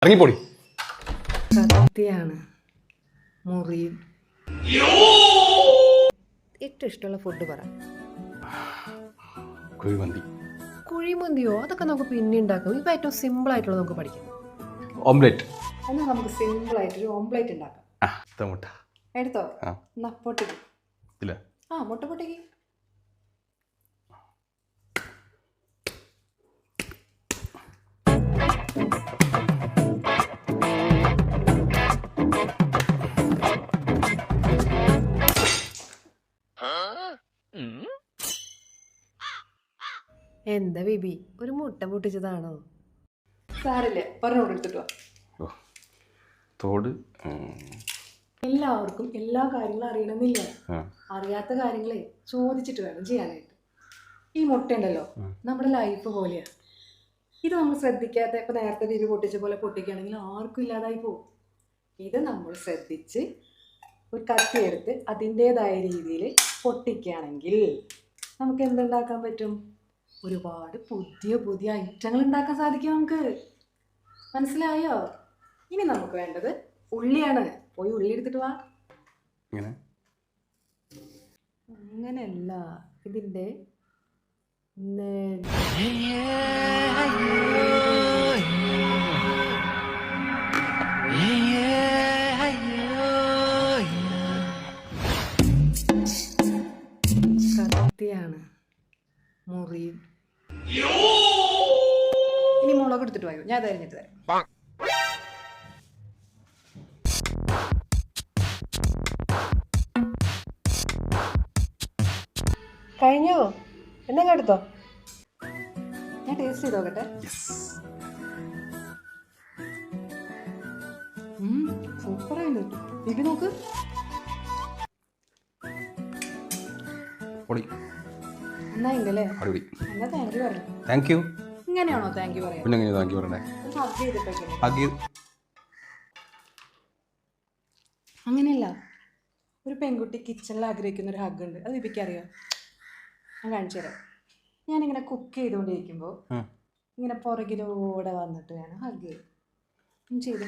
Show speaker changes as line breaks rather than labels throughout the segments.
ഇറങ്ങിപ്പോടി.
സത്യാണ് മുറി. ഏറ്റവും ഇഷ്ടമുള്ള ഫുഡ് പറ.
കുഴിമന്തി.
കുഴിമന്തിയോ? അതൊക്കെ നമുക്ക് പിന്നെ ഉണ്ടാക്കാം. ഇപ്പം ഏറ്റവും സിമ്പിൾ ആയിട്ടുള്ളത് നമുക്ക് പഠിക്കാം.
ഓംലെറ്റ്.
എന്നാൽ നമുക്ക് സിമ്പിൾ ആയിട്ടൊരു ഓംപ്ലേറ്റ് ഉണ്ടാക്കാം.
മുട്ട
എടുത്തോ. എന്നാ പൊട്ടിക്ക്.
ഇല്ല.
മുട്ട പൊട്ടിക്ക്. എന്താ ബേബി, ഒരു മുട്ട പൊട്ടിച്ചതാണോ? സാരല്ലേ, പറഞ്ഞോട് എടുത്തിട്ടോ.
തോട്.
എല്ലാവർക്കും എല്ലാ കാര്യങ്ങളും അറിയണമെന്നില്ല. അറിയാത്ത കാര്യങ്ങളെ ചോദിച്ചിട്ട് വേണം ചെയ്യാനായിട്ട്. ഈ മുട്ട ഉണ്ടല്ലോ നമ്മുടെ ലൈഫ് പോലെയാ. ഇത് നമ്മൾ ശ്രദ്ധിക്കാത്ത, ഇപ്പൊ നേരത്തെ ബേബി പൊട്ടിച്ച പോലെ പൊട്ടിക്കുകയാണെങ്കിൽ ആർക്കും ഇല്ലാതായി പോകും. ഇത് നമ്മൾ ശ്രദ്ധിച്ച് ഒരു കത്തിയെടുത്ത് അതിൻ്റെതായ രീതിയിൽ പൊട്ടിക്കുകയാണെങ്കിൽ നമുക്ക് എന്തുണ്ടാക്കാൻ പറ്റും? ഒരുപാട് പുതിയ പുതിയ ഐറ്റങ്ങൾ ഉണ്ടാക്കാൻ സാധിക്കും നമുക്ക്. മനസ്സിലായോ? ഇനി നമുക്ക് വേണ്ടത് ഉള്ളിയാണ്. പോയി ഉള്ളി എടുത്തിട്ട് വാ. അങ്ങനെയല്ല, ഇതിൻ്റെ കത്തിയാണ് മുറി. ഇനി മുളക് എടുത്തിട്ട് വായോ, ഞാൻ തരിഞ്ഞിട്ട് തരാം. കഴിഞ്ഞോ? എന്നാ എടുത്തോ, ഞാൻ ടേസ്റ്റ് ചെയ്ത് നോക്കട്ടെ. സൂപ്പറായിട്ട് ബേബി നോക്ക്. എന്നായില്ലേ? എന്നാ താങ്ക് യു പറഞ്ഞു.
Thank you.
ഇങ്ങനെയാണോ താങ്ക് യു പറയാം?
പിന്നെ താങ്ക് യു പറയണേ?
ഹഗ് ചെയ്തിട്ടൊക്കെ. അങ്ങനെയല്ല, ഒരു പെൺകുട്ടി കിച്ചണിൽ ആഗ്രഹിക്കുന്ന ഒരു ഹഗ് ഉണ്ട്. അത് ബേബിക്കറിയോ? ഞാൻ കാണിച്ചു തരാം. ഞാനിങ്ങനെ കുക്ക് ചെയ്തുകൊണ്ടിരിക്കുമ്പോൾ ഇങ്ങനെ പുറകിലൂടെ വന്നിട്ട് വേണം ഹഗ് ചെയ്ത്.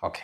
ഓക്കെ.